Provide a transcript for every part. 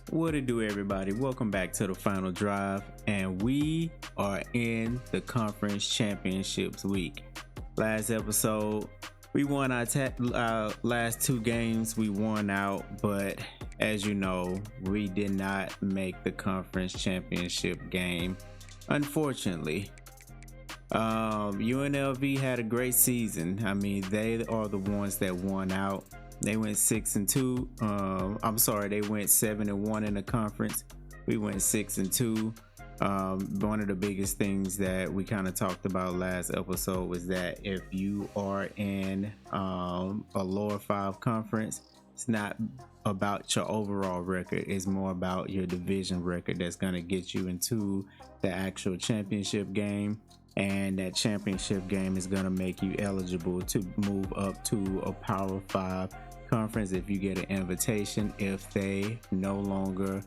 What it do, everybody? Welcome back to the final drive, and we are in the conference championships week. Last episode, we won our last two games. We won out, but as you know, we did not make the conference championship game, unfortunately. UNLV had a great season. I mean, they are the ones that won out. They went 6-2. They went 7-1 in the conference. We went 6-2. One of the biggest things that we kind of talked about last episode was that if you are in a lower five conference, it's not about your overall record. It's more about your division record that's going to get you into the actual championship game. And that championship game is going to make you eligible to move up to a Power 5 conference if you get an invitation, if they no longer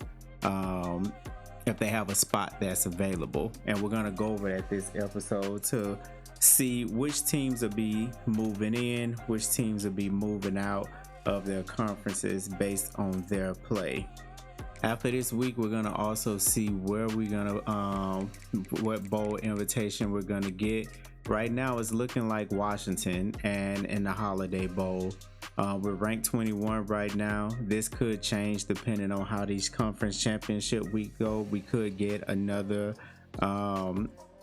if they have a spot that's available. And we're going to go over at this episode to see which teams will be moving in, which teams will be moving out of their conferences based on their play. After this week, we're going to also see where we're going to what bowl invitation we're going to get. Right now it's looking like Washington and in the Holiday Bowl. We're ranked 21 right now. This could change depending on how these conference championship week go. We could get another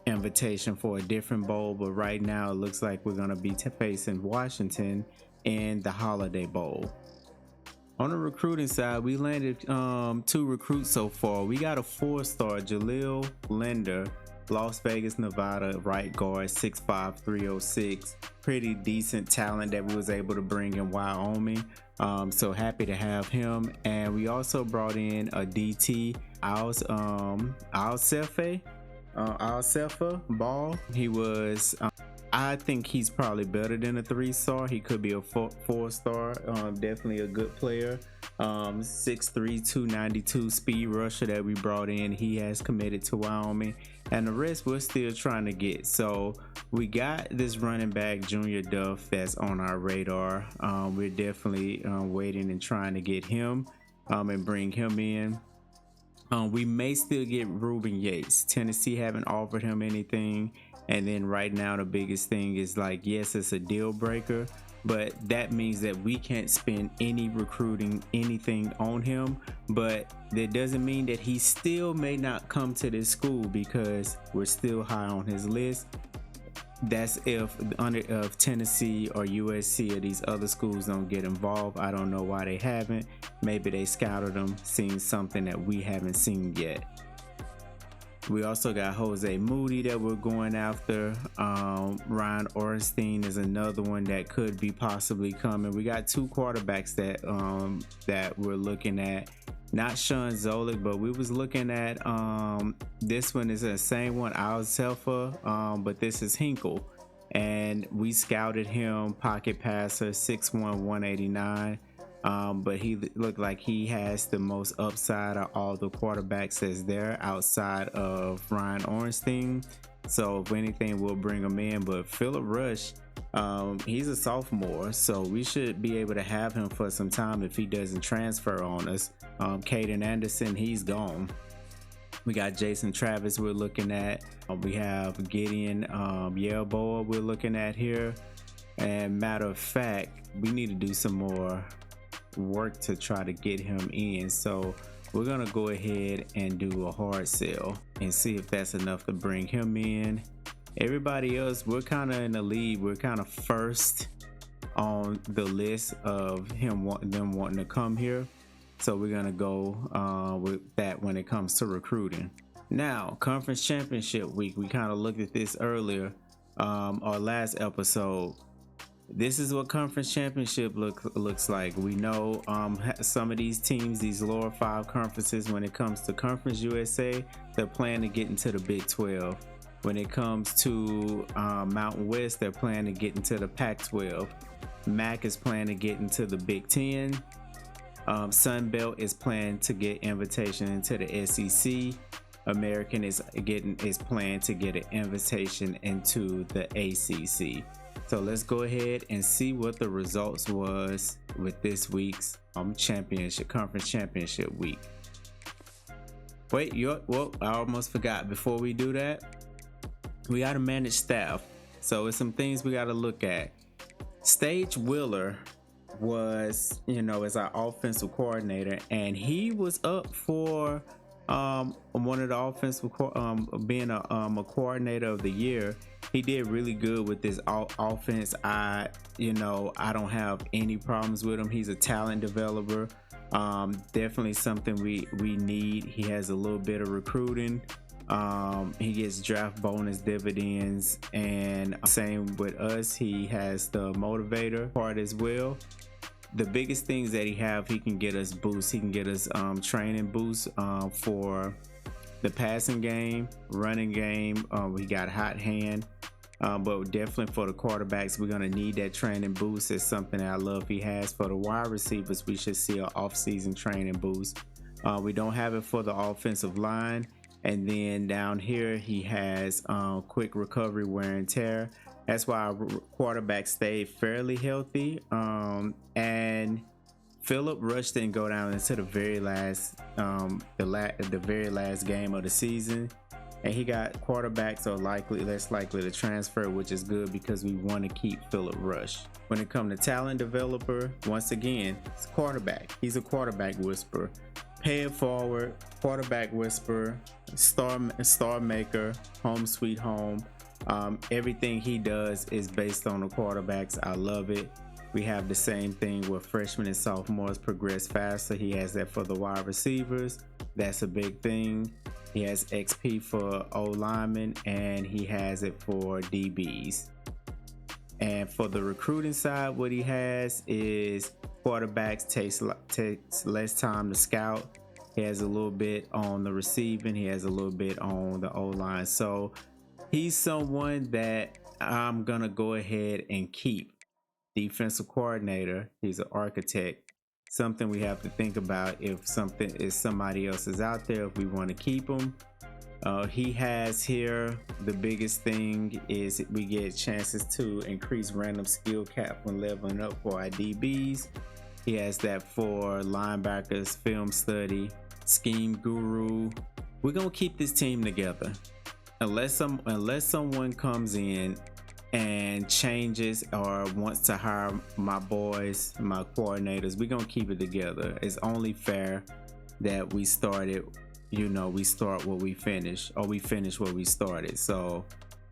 invitation for a different bowl, but right now it looks like we're going to be facing Washington in the Holiday Bowl. On the recruiting side, we landed 2 recruits so far. We got a 4-star, Jaleel Linder, Las Vegas, Nevada, right guard, 6'5", 306. Pretty decent talent that we was able to bring in Wyoming. So happy to have him. And we also brought in a DT, Alsefa Ball. He was I think he's probably better than a 3-star. He could be a 4-star. Definitely a good player. 6'3", 292 speed rusher that we brought in. He has committed to Wyoming, and the rest we're still trying to get. So we got this running back, Junior Duff, that's on our radar. We're definitely waiting and trying to get him and bring him in. We may still get Ruben Yates. Tennessee haven't offered him anything. And then right now the biggest thing is, like, yes, it's a deal breaker, but that means that we can't spend any recruiting anything on him. But that doesn't mean that he still may not come to this school, because we're still high on his list. That's if Tennessee or USC or these other schools don't get involved. I don't know why they haven't. Maybe they scouted them, seen something that we haven't seen yet. We also got Jose Moody that we're going after. Ryan Ornstein is another one that could be possibly coming. We got 2 quarterbacks that we're looking at. Not Sean Zolik, but we was looking at this one is the same one, Alsefa, but this is Hinkle. And we scouted him, pocket passer, 6'1", 189. But he looked like he has the most upside of all the quarterbacks that's there outside of Ryan Ornstein. So if anything, we'll bring him in. But Phillip Rush, he's a sophomore, so we should be able to have him for some time if he doesn't transfer on us. Caden Anderson, he's gone. We got Jason Travis we're looking at. We have Gideon Yelboa we're looking at here. And matter of fact, we need to do some more work to try to get him in. So we're gonna go ahead and do a hard sell and see if that's enough to bring him in. Everybody else, we're kind of in the lead. We're kind of first on the list of them wanting to come here. So we're gonna go with that when it comes to recruiting. Now, conference championship week, we kind of looked at this earlier, our last episode. This is what conference championship looks like. We know some of these teams, these lower 5 conferences, when it comes to Conference USA, they're planning to get into the Big 12. When it comes to Mountain West, they're planning to get into the Pac-12. MAC is planning to get into the Big 10. Sun Belt is planning to get invitation into the SEC. American is planning to get an invitation into the ACC. So let's go ahead and see what the results was with this week's conference championship week. Wait, well, I almost forgot. Before we do that, we got to manage staff. So it's some things we got to look at. Stage Wheeler was, as our offensive coordinator, and he was up for one of the offensive being a coordinator of the year. He did really good with this offense. I don't have any problems with him. He's a talent developer. Definitely something we need. He has a little bit of recruiting. He gets draft bonus dividends, and same with us. He has the motivator part as well. The biggest things that he can get us boosts. He can get us training boosts for the passing game, running game. We got hot hand, but definitely for the quarterbacks, we're gonna need that training boost. It's something that I love he has. For the wide receivers, we should see an off-season training boost. We don't have it for the offensive line. And then down here, he has quick recovery, wear and tear. That's why our quarterback stayed fairly healthy. And Philip Rush didn't go down into the very last, the very last game of the season. And he got quarterbacks are less likely to transfer, which is good because we want to keep Philip Rush. When it comes to talent developer, once again, it's quarterback. He's a quarterback whisperer. Pay it forward, quarterback whisperer, star maker, home sweet home. Everything he does is based on the quarterbacks. I love it. We have the same thing where freshmen and sophomores progress faster. He has that for the wide receivers. That's a big thing. He has XP for O linemen, and he has it for DBs. And for the recruiting side, what he has is quarterbacks takes less time to scout. He has a little bit on the receiving. He has a little bit on the O-line. So he's someone that I'm going to go ahead and keep. Defensive coordinator. He's an architect. Something we have to think about if somebody else is out there, if we want to keep him. He has here, the biggest thing is we get chances to increase random skill cap when leveling up for our DBs. He has that for linebackers, film study, scheme guru. We're gonna keep this team together unless someone comes in and changes or wants to hire my boys, my coordinators. We're gonna keep it together. It's only fair that we started, we start what we finish, or we finish what we started. So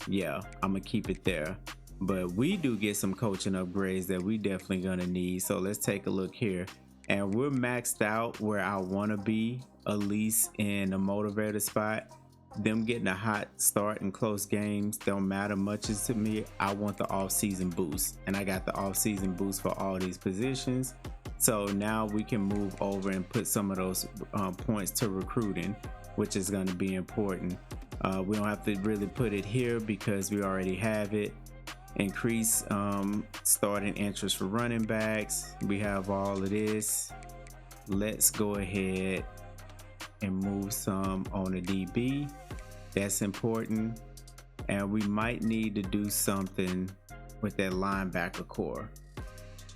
yeah, I'm gonna keep it there. But we do get some coaching upgrades that we definitely gonna need. So let's take a look here. And we're maxed out where I wanna be, at least in the motivator spot. Them getting a hot start in close games don't matter much to me. I want the off-season boost, and I got the off-season boost for all these positions. So now we can move over and put some of those points to recruiting, which is going to be important. We don't have to really put it here because we already have it. Increase starting interest for running backs. We have all of this. Let's go ahead and move some on the DB. That's important. And we might need to do something with that linebacker core.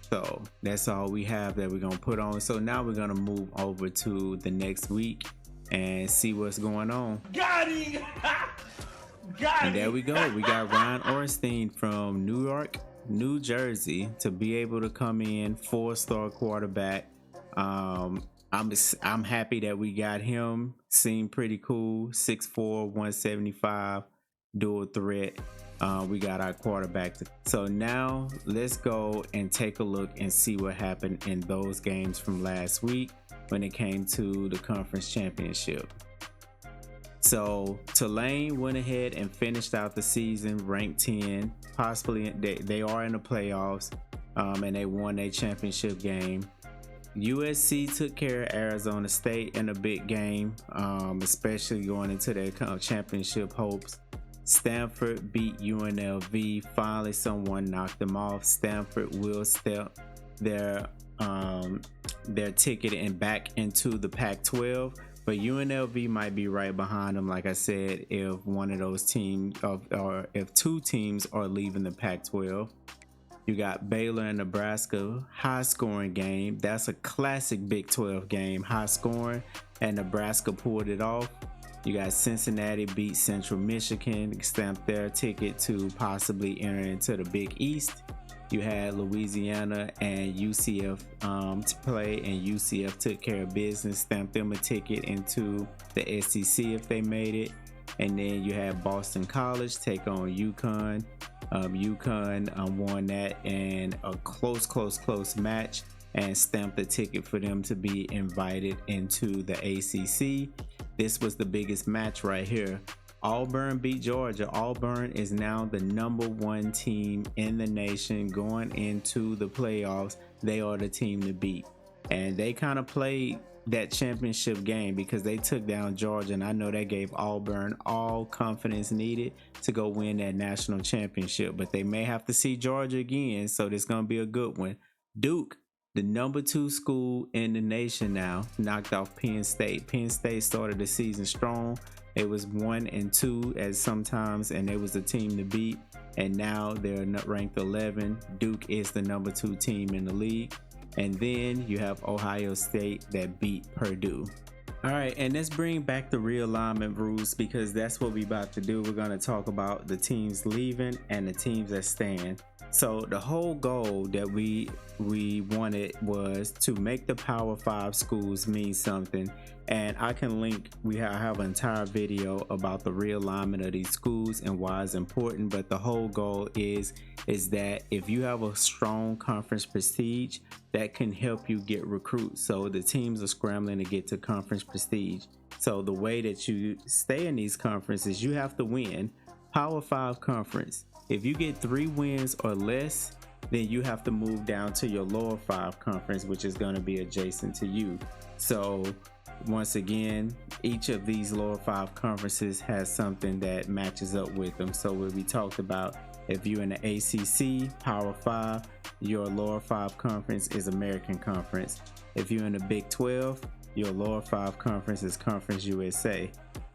So that's all we have that we're gonna put on. So now we're gonna move over to the next week and see what's going on. Got him! And there we go. We got Ryan Ornstein from Newark, New Jersey, to be able to come in, 4-star quarterback. I'm happy that we got him. Seemed pretty cool. 6'4", 175, dual threat. We got our quarterback. So now let's go and take a look and see what happened in those games from last week when it came to the conference championship. So Tulane went ahead and finished out the season ranked 10. Possibly they are in the playoffs, and they won a championship game. USC took care of Arizona State in a big game, especially going into their championship hopes. Stanford beat UNLV. Finally, someone knocked them off. Stanford will step their ticket and back into the Pac-12, but UNLV might be right behind them. Like I said, if one of those teams, or if two teams are leaving the Pac-12. You got Baylor and Nebraska, high scoring game. That's a classic Big 12 game, high scoring, and Nebraska pulled it off. You got Cincinnati beat Central Michigan, stamped their ticket to possibly enter into the Big East. You had Louisiana and UCF to play, and UCF took care of business, stamped them a ticket into the SEC if they made it. And then you had Boston College take on UConn. UConn won that in a close match and stamped the ticket for them to be invited into the ACC. This was the biggest match right here. Auburn beat Georgia. Auburn is now the #1 team in the nation going into the playoffs. They are the team to beat. And they kind of played that championship game because they took down Georgia, and I know that gave Auburn all confidence needed to go win that national championship. But they may have to see Georgia again, so this is going to be a good one. Duke, the #2 school in the nation now, knocked off Penn State. Penn State started the season strong. It was 1-2 at sometimes, and they was the team to beat. And now they're ranked 11. Duke is the #2 team in the league. And then you have Ohio State that beat Purdue. All right, and let's bring back the realignment rules because that's what we about to do. We're going to talk about the teams leaving and the teams that stand. So the whole goal that we wanted was to make the Power 5 schools mean something. And I can link, I have an entire video about the realignment of these schools and why it's important. But the whole goal is that if you have a strong conference prestige, that can help you get recruits. So the teams are scrambling to get to conference prestige. So the way that you stay in these conferences, you have to win. Power 5 conference. If you get 3 wins or less, then you have to move down to your lower 5 conference, which is going to be adjacent to you. So once again, each of these lower 5 conferences has something that matches up with them. So what we talked about, if you're in the ACC, Power 5, your lower 5 conference is American Conference. If you're in the Big 12, your lower 5 conference is Conference USA.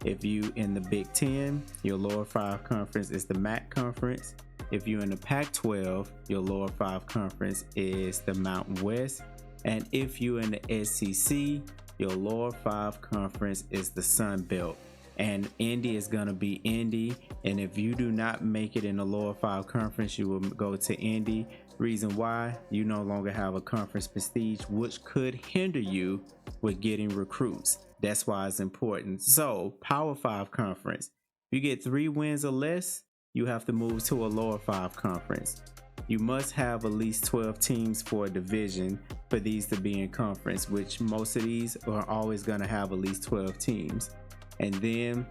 If you in the Big 10, your lower 5 conference is the MAC Conference. If you're in the Pac-12, your lower 5 conference is the Mountain West. And if you're in the SEC, your lower 5 conference is the Sun Belt. And Indy is going to be Indy. And if you do not make it in the lower 5 conference, you will go to Indy. Reason why? You no longer have a conference prestige, which could hinder you with getting recruits. That's why it's important. So Power 5 conference, if you get 3 wins or less, you have to move to a lower 5 conference. You must have at least 12 teams for a division for these to be in conference, which most of these are always going to have at least 12 teams. And then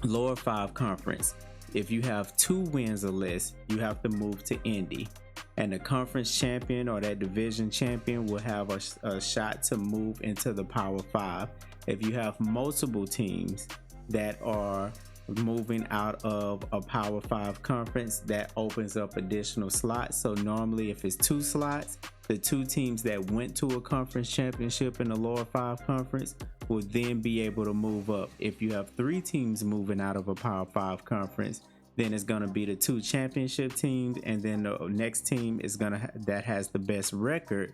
lower 5 conference, if you have 2 wins or less, you have to move to Indy. And the conference champion or that division champion will have a shot to move into the Power 5. If you have multiple teams that are moving out of a Power 5 conference, that opens up additional slots. So normally if it's 2 slots, the 2 teams that went to a conference championship in the lower 5 conference will then be able to move up. If you have 3 teams moving out of a Power 5 conference, then it's going to be the 2 championship teams, and then the next team is going to that has the best record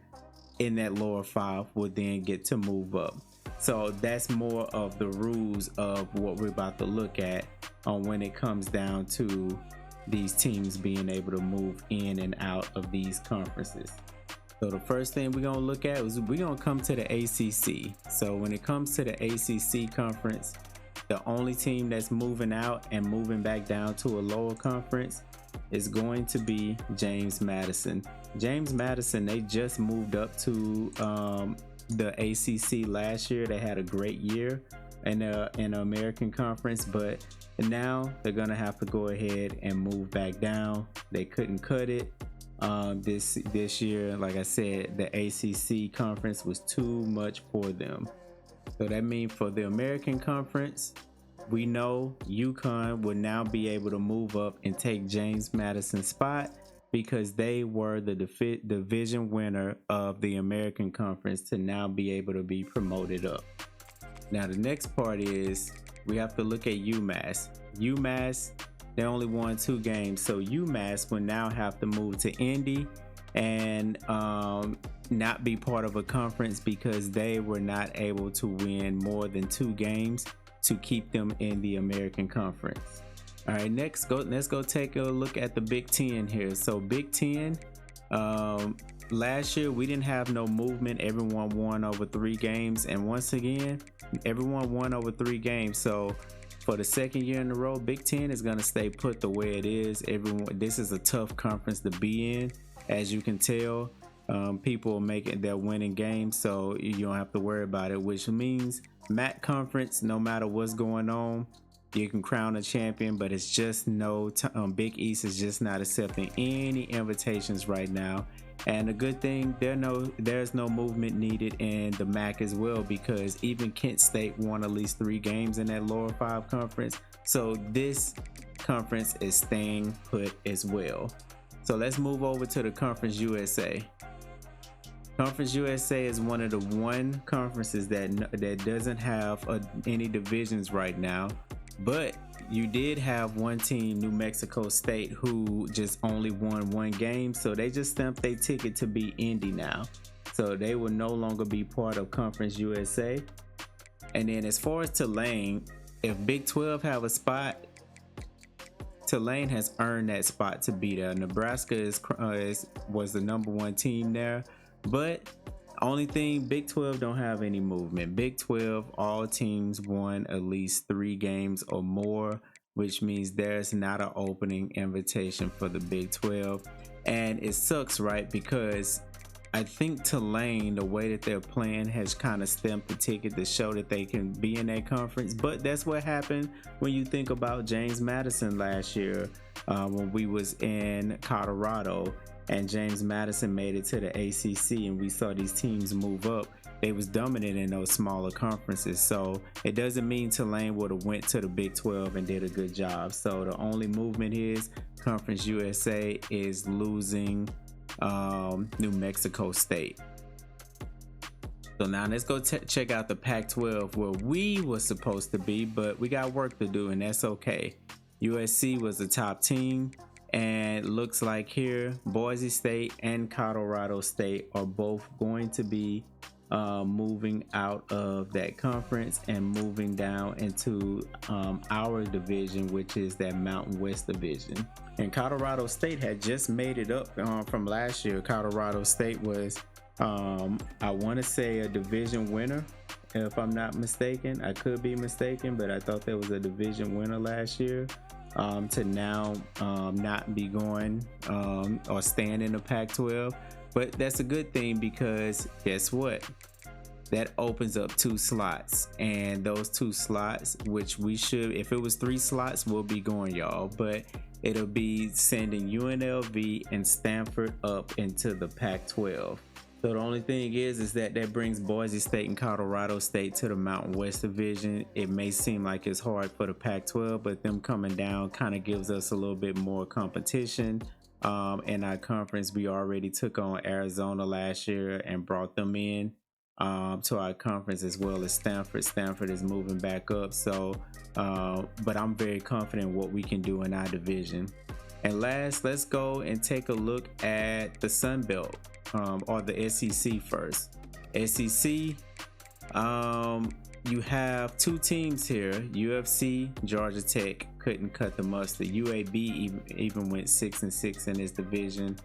in that lower 5 will then get to move up. So that's more of the rules of what we're about to look at on when it comes down to these teams being able to move in and out of these conferences. So the first thing we're going to look at is we're going to come to the ACC. So when it comes to the ACC conference, the only team that's moving out and moving back down to a lower conference is going to be James Madison. James Madison, they just moved up to the ACC last year. They had a great year in the American Conference, but now they're gonna have to go ahead and move back down. They couldn't cut it this year. Like I said, the ACC conference was too much for them. So that means for the American Conference, we know UConn will now be able to move up and take James Madison's spot because they were the division winner of the American Conference to now be able to be promoted up. Now the next part is we have to look at UMass. UMass They only won 2 games. So UMass will now have to move to Indy and not be part of a conference because they were not able to win more than 2 games to keep them in the American Conference. All right, let's go take a look at the Big Ten here. So Big Ten, last year we didn't have no movement. Everyone won over 3 games, and once again, everyone won over 3 games. So for the second year in a row, Big Ten is going to stay put the way it is. This is a tough conference to be in, as you can tell. People they're winning games, so you don't have to worry about it, which means MAC conference, no matter what's going on, you can crown a champion. But it's just Big East is just not accepting any invitations right now. And the good thing, there's no movement needed in the MAC as well, because even Kent State won at least 3 games in that lower 5 conference. So this conference is staying put as well. So let's move over to the Conference USA. Conference USA is one of the conferences that doesn't have any divisions right now, but you did have one team, New Mexico State, who just only won 1 game, so they just stamped their ticket to be Indy now. So they will no longer be part of Conference USA. And then as far as Tulane, if Big 12 have a spot, Tulane has earned that spot to be there. Nebraska was the #1 team there. But only thing, Big 12 don't have any movement. Big 12, all teams won at least 3 games or more, which means there's not an opening invitation for the Big 12. And it sucks, right? Because I think Tulane, the way that they're playing, has kind of stamped the ticket to show that they can be in that conference. But that's what happened when you think about James Madison last year, when we was in Colorado. And James Madison made it to the ACC, and we saw these teams move up. They was dominant in those smaller conferences. So it doesn't mean Tulane would have went to the Big 12 and did a good job. So the only movement is Conference USA is losing New Mexico State. So now let's go check out the Pac-12, where we were supposed to be, but we got work to do, and that's okay. USC was the top team. And looks like here, Boise State and Colorado State are both going to be moving out of that conference and moving down into our division, which is that Mountain West division. And Colorado State had just made it up from last year. Colorado State was, I want to say, a division winner, if I'm not mistaken. I could be mistaken, but I thought there was a division winner last year. To now not be going or staying in the Pac-12. But that's a good thing, because guess what? That opens up 2 slots, and those 2 slots, which we should, if it was 3 slots, we'll be going, y'all. But it'll be sending UNLV and Stanford up into the Pac-12. So the only thing is that brings Boise State and Colorado State to the Mountain West division. It may seem like it's hard for the Pac-12, but them coming down kind of gives us a little bit more competition in our conference. We already took on Arizona last year and brought them in to our conference, as well as Stanford. Stanford is moving back up. So, but I'm very confident what we can do in our division. And last, let's go and take a look at the Sun Belt. Or the SEC first. SEC, you have 2 teams here. UFC, Georgia Tech couldn't cut the mustard. UAB even went 6-6 in this division,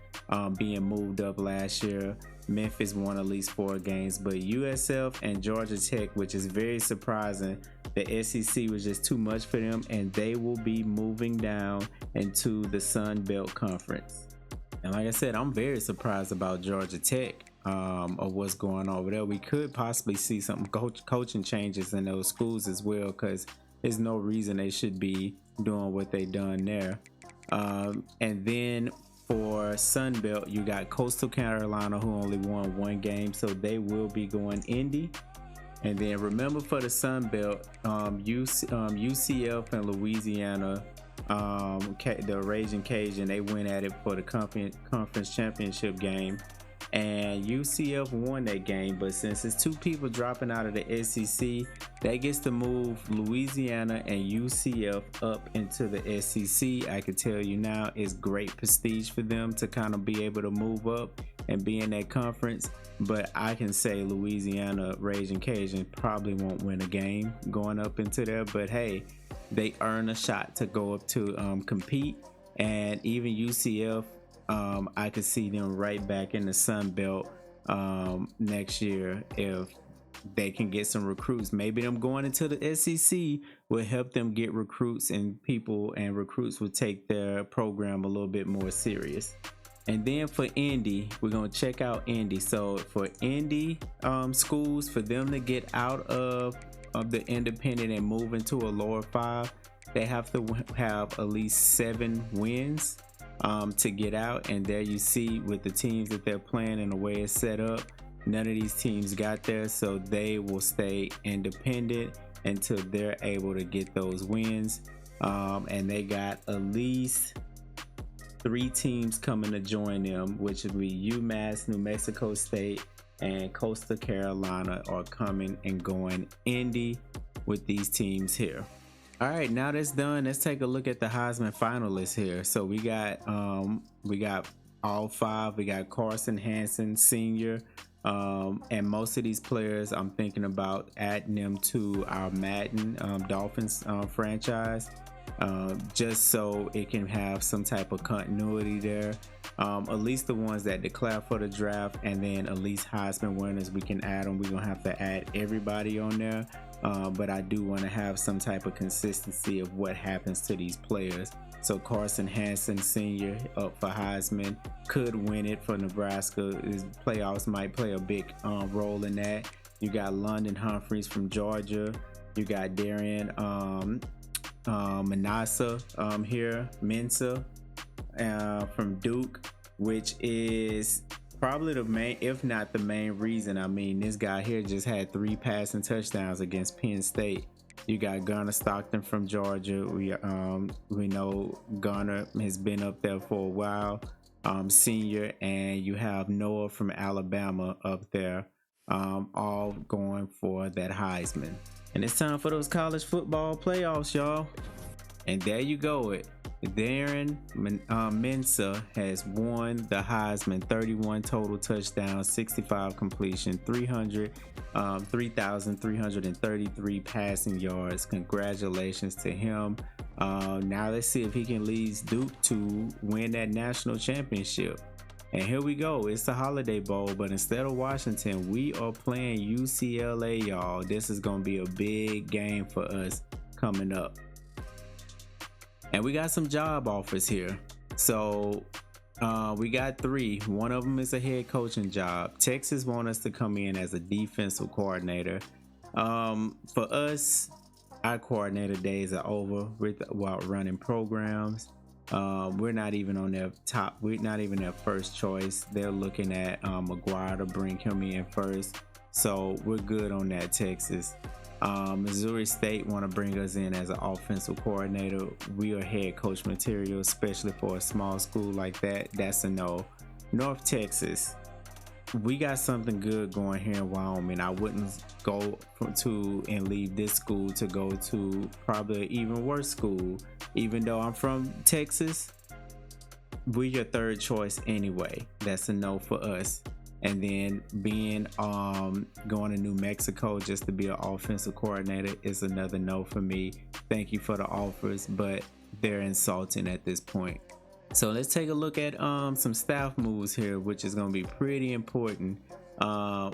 being moved up last year. Memphis won at least 4 games, but USF and Georgia Tech, which is very surprising, the SEC was just too much for them, and they will be moving down into the Sun Belt Conference. And like I said, I'm very surprised about Georgia Tech, of what's going on over there. We could possibly see some coaching changes in those schools as well, because there's no reason they should be doing what they done there. And then for Sun Belt, you got Coastal Carolina, who only won 1 game, so they will be going Indy. And then remember, for the Sun Belt, UCF and Louisiana, the Raging Cajun, they went at it for the conference championship game. and UCF won that game. But since it's two people dropping out of the SEC, that gets to move Louisiana and UCF up into the SEC. I can tell you now, it's great prestige for them to kind of be able to move up and be in that conference. But I can say Louisiana Raging Cajun probably won't win a game going up into there. But hey, they earn a shot to go up to compete. And even UCF, I could see them right back in the Sun Belt next year if they can get some recruits. Maybe them going into the SEC will help them get recruits, and people and recruits will take their program a little bit more serious. And then for Indy, we're going to check out Indy. So for Indy schools, for them to get out of the independent and move into a lower 5, they have to have at least 7 wins to get out. And there you see with the teams that they're playing and the way it's set up, none of these teams got there, so they will stay independent until they're able to get those wins. And they got at least 3 teams coming to join them, which would be UMass, New Mexico State, and Coastal Carolina are coming and going Indy with these teams here. All right, now that's done, let's take a look at the Heisman finalists here. So we got all 5. We got Carson Hansen Sr. And most of these players, I'm thinking about adding them to our Madden Dolphins franchise, just so it can have some type of continuity there. At least the ones that declare for the draft, and then at least Heisman winners, we can add them. We're gonna have to add everybody on there, but I do want to have some type of consistency of what happens to these players. So Carson Hansen Sr. up for Heisman, could win it for Nebraska. His playoffs might play a big role in that. You got London Humphreys from Georgia. You got Darian Mensa from Duke, which is probably the main, if not the main reason. I mean, this guy here just had 3 passing touchdowns against Penn State. You got Gunnar Stockton from Georgia. We know Gunnar has been up there for a while, senior, and you have Noah from Alabama up there, all going for that Heisman. And it's time for those college football playoffs, y'all. And there you go. Darren Mensa has won the Heisman, 31 total touchdowns, 65 completion, 3,333 passing yards. Congratulations to him. Now let's see if he can lead Duke to win that national championship. And here we go. It's the Holiday Bowl, but instead of Washington, we are playing UCLA, y'all. This is going to be a big game for us coming up. And we got some job offers here. So we got 3. One of them is a head coaching job. Texas want us to come in as a defensive coordinator. For us, our coordinator days are over while running programs. We're not even on their top. We're not even their first choice. They're looking at McGuire to bring him in first. So we're good on that, Texas. Missouri State want to bring us in as an offensive coordinator. We are head coach material, especially for a small school like that. That's a no. North Texas, we got something good going here in Wyoming. I wouldn't go to and leave this school to go to probably an even worse school. Even though I'm from Texas, we're your third choice anyway. That's a no for us. And then being going to New Mexico just to be an offensive coordinator is another no for me. Thank you for the offers, but they're insulting at this point. So let's take a look at some staff moves here, which is going to be pretty important.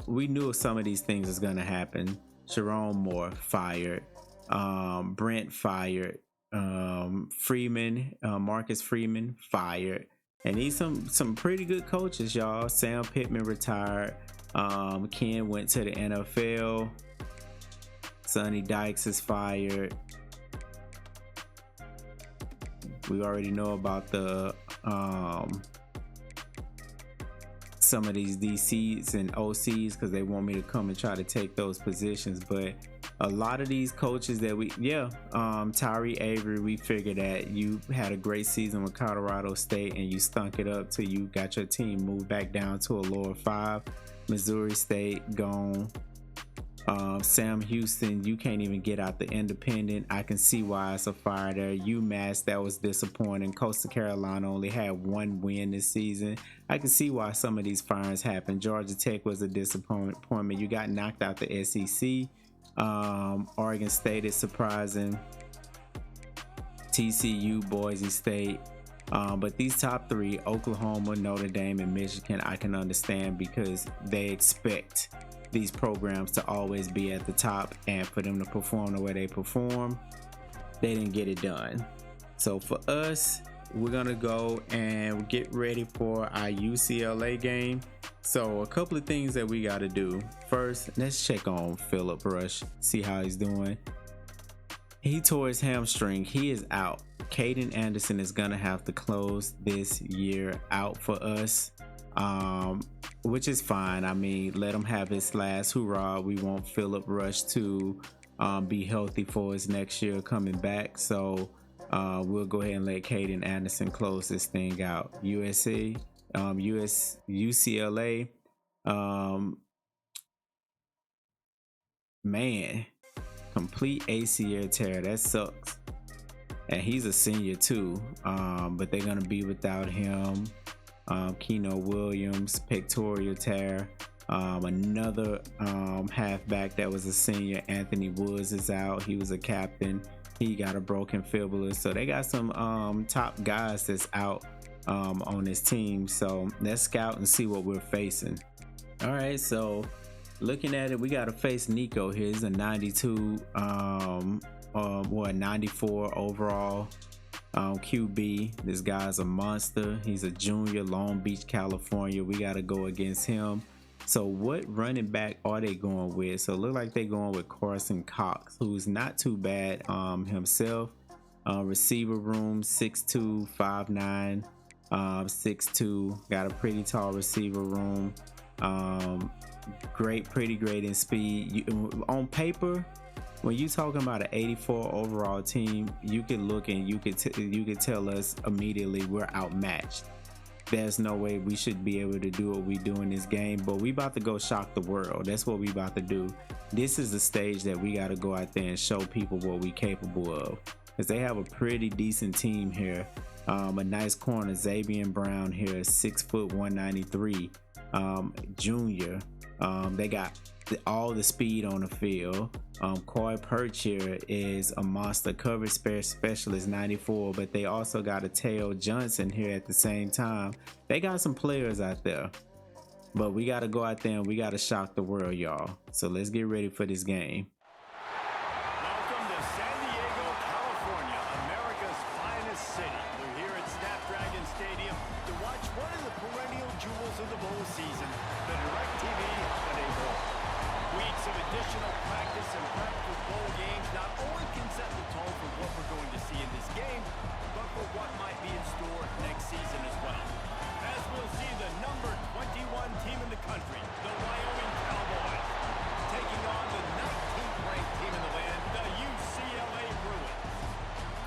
We knew some of these things is going to happen. Sharon Moore fired, Brent fired, Marcus Freeman fired. And he's some pretty good coaches, y'all. Sam Pittman retired. Ken went to the NFL. Sonny Dykes is fired. We already know about the some of these DCs and OCs because they want me to come and try to take those positions. But A lot of these coaches that Tyree Avery, we figured that you had a great season with Colorado State and you stunk it up till you got your team moved back down to a lower 5. Missouri State gone. Sam Houston, you can't even get out the independent. I can see why it's a fire there. UMass, that was disappointing. Coastal Carolina only had 1 win this season. I can see why some of these fires happen. Georgia Tech was a disappointment. You got knocked out the SEC. Oregon State is surprising. TCU, Boise State. But these top 3, Oklahoma, Notre Dame, and Michigan, I can understand because they expect these programs to always be at the top, and for them to perform the way they perform, they didn't get it done. So for us, we're gonna go and get ready for our UCLA game. So a couple of things that we got to do. First, let's check on Philip Rush, see how he's doing. He tore his hamstring. He is out. Caden Anderson is gonna have to close this year out for us, which is fine. I mean, let him have his last hurrah. We want Philip Rush to be healthy for his next year coming back. So we'll go ahead and let Caden Anderson close this thing out. UCLA, man, complete ACL tear. That sucks. And he's a senior too, but they're gonna be without him. Keno Williams, pectoral tear. Another halfback that was a senior, Anthony Woods, is out. He was a captain. He got a broken fibula. So they got some top guys that's out on this team. So let's scout and see what we're facing. All right, so looking at it, we got to face Nico here. He's a 92, 94 overall. QB. This guy's a monster. He's a junior, Long Beach, California. We got to go against him. So what running back are they going with? So it look like they're going with Carson Cox, who's not too bad himself. Receiver room, 6'2", 5'9", 6'2". Got a pretty tall receiver room. Pretty great in speed. On paper, when you talking about an 84 overall team, you could look and you could tell us immediately we're outmatched. There's no way we should be able to do what we do in this game, but we about to go shock the world. That's what we about to do. This is the stage that we got to go out there and show people what we capable of, because they have a pretty decent team here. A nice corner, Xavier Brown here, 6 foot 193, junior. They got all the speed on the field. Coy Perch here is a monster, coverage specialist, 94, but they also got a Teo Johnson here at the same time. They got some players out there, but we got to go out there and we got to shock the world, y'all. So let's get ready for this game. Welcome to San Diego, California, America's finest city. We're here at Snapdragon Stadium to watch one of the perennial jewels of the bowl season, the DirecTV Holiday Bowl. Weeks of additional practice and prep for bowl games not only can set the tone for what we're going to see in this game, but for what might be in store next season as well. As we'll see the number 21 team in the country, the Wyoming Cowboys, taking on the 19th ranked team in the land, the UCLA Bruins.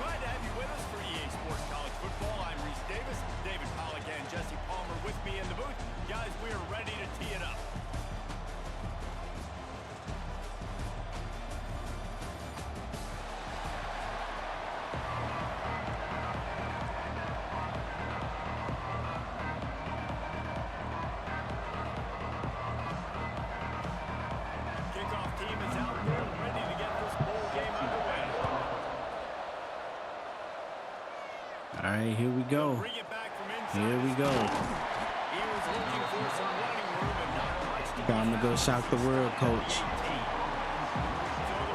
Glad to have you with us for EA Sports College Football. I'm Reese Davis, David Pollack and Jesse Palmer with me in the booth. Guys, we are ready to tee it up. All right, here we go. Here we go. Time to go shock the world, coach. So the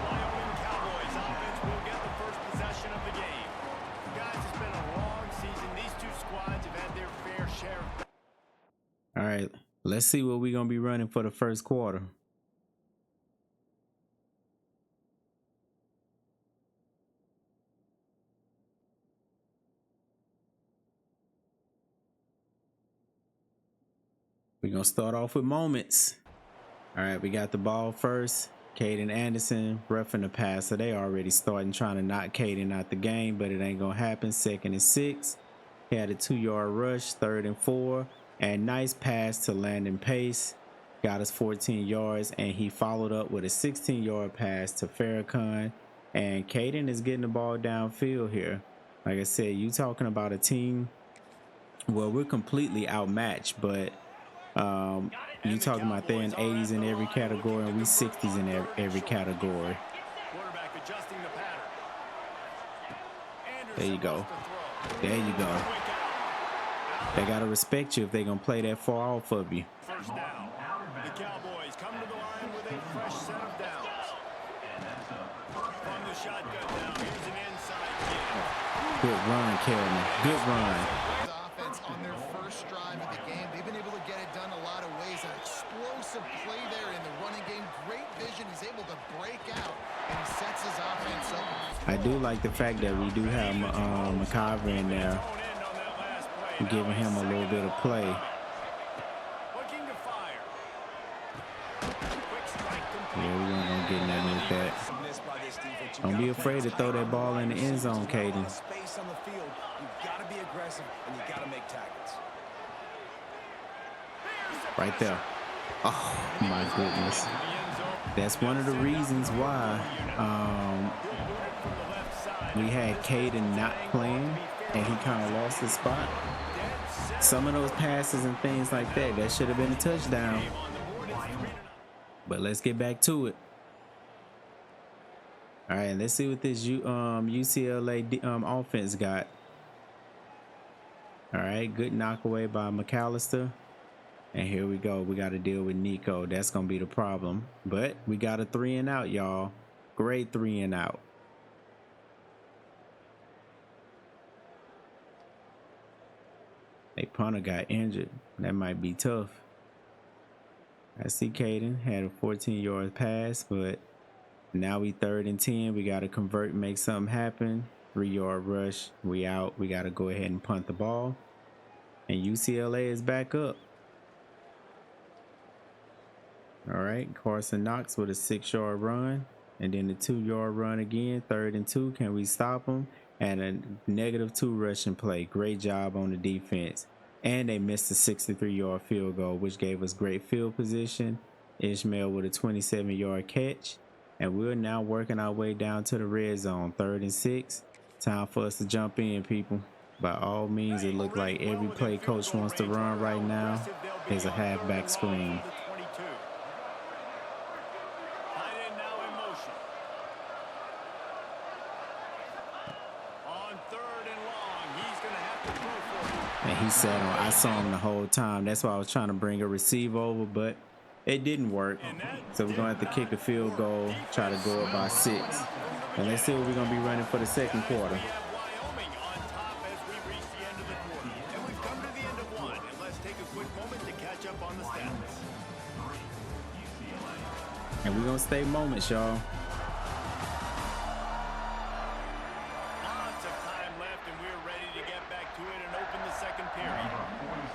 Wyoming Cowboys offense will get the first possession of the game. Guys, it's been a long season. These two squads have had their fair share. All right, let's see what we're going to be running for the first quarter. We're going to start off with moments. All right, we got the ball first. Caden Anderson roughing the passer. They already starting trying to knock Caden out the game, but it ain't gonna happen. 2nd and 6. He had a 2-yard rush, 3rd and 4, and nice pass to Landon Pace. Got us 14 yards, and he followed up with a 16-yard pass to Farrakhan. And Caden is getting the ball downfield here. Like I said, you talking about a team. Well, we're completely outmatched, but you talking about they're in 80s in every category, and we 60s in every category. There you go. There you go. They gotta respect you if they're gonna play that far off of you. First down. The Cowboys come to the line with a fresh set of downs. From the shotgun down, here's an inside kick. Good run, Kelman. Good run. Offense on their first drive of the game. They've been able to get it done a lot of ways. An explosive play there in the running game. Great vision. He's able to break out, and he sets his offense up. I do like the fact that we do have McIver in there, giving him a little bit of play. Yeah, we ain't gonna get nothing with that. Don't be afraid to throw that ball in the end zone, Caden. Space on the field, you've got to be aggressive and you got to make tackles. Right there. Oh my goodness. That's one of the reasons why we had Caden not playing and he kind of lost his spot. Some of those passes and things like that should have been a touchdown. But let's get back to it. All right, let's see what this UCLA offense got. All right, good knock away by McAllister. And here we go. We got to deal with Nico. That's going to be the problem. But we got a 3 and out, y'all. Great 3 and out. A punter got injured. That might be tough. I see Caden had a 14-yard pass, but now we 3rd and 10. We got to convert and make something happen. 3-yard rush. We out. We got to go ahead and punt the ball. And UCLA is back up. All right. Carson Knox with a 6-yard run. And then the 2-yard run again. 3rd and 2. Can we stop him? And a -2 rushing play. Great job on the defense. And they missed a 63-yard field goal, which gave us great field position. Ishmael with a 27-yard catch. And we're now working our way down to the red zone. 3rd and 6. Time for us to jump in, people. By all means, it looked like every play coach wants to run right now is a halfback screen. And he sat on. I saw him the whole time. That's why I was trying to bring a receiver over, but it didn't work. So we're going to have to kick a field goal, try to go up by 6. And let's see what we're going to be running for the second quarter. Wyoming on top as we reach the end of the quarter. And we've come to the end of one. And let's take a quick moment to catch up on the stats. And we're going to stay moments, y'all. Lots of time left, and we're ready to get back to it and open the second period.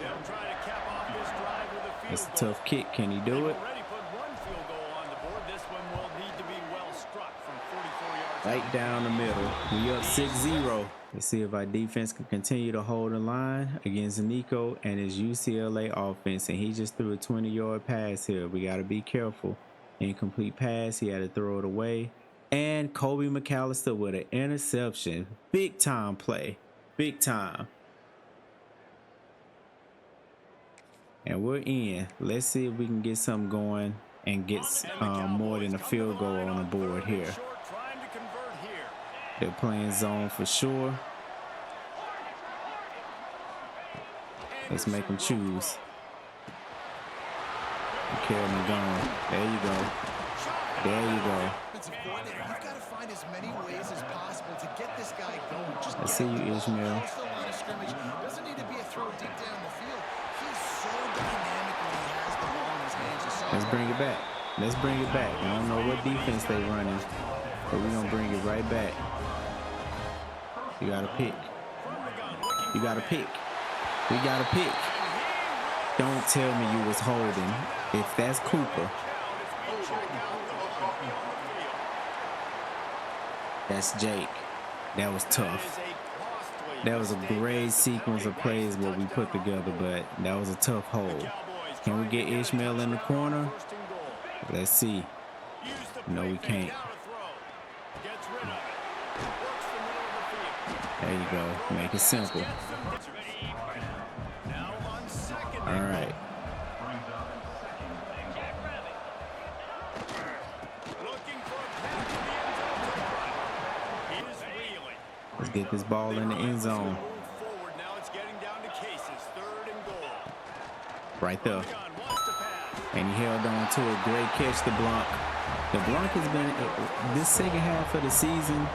They'll try to cap off this drive with a field It's a goal. tough kick. Can he do it? Already put one field goal on the board. This one will need to be well struck from 44 yards. Right down the middle. We up 6-0. Let's see if our defense can continue to hold the line against Nico and his UCLA offense. And he just threw a 20-yard pass here. We got to be careful. Incomplete pass. He had to throw it away. And Kobe McAllister with an interception. Big time play. Big time. And we're in. Let's see if we can get something going and get more than a field goal on the board here. They're playing zone for sure. Let's make them choose. Kelman gone. There you go. There you go. You've got to find as many ways as possible to get this guy going. Just I see you, Ishmael. Doesn't need to be a throw deep down the field. He's so dynamic when he has the ball in his hands. Let's bring it back. Let's bring it back. I don't know what defense they running, but we're going to bring it right back. You got to pick. You got to pick. We got to pick. Don't tell me you was holding. If that's Cooper. That's Jake. That was tough. That was a great sequence of plays what we put together, but that was a tough hold. Can we get Ishmael in the corner? Let's see. No, we can't. There you go. Make it simple. All right. Let's get this ball in the end zone. Right there. And he held on to a great catch, the Blanc. The Blanc has been, this second half of the season,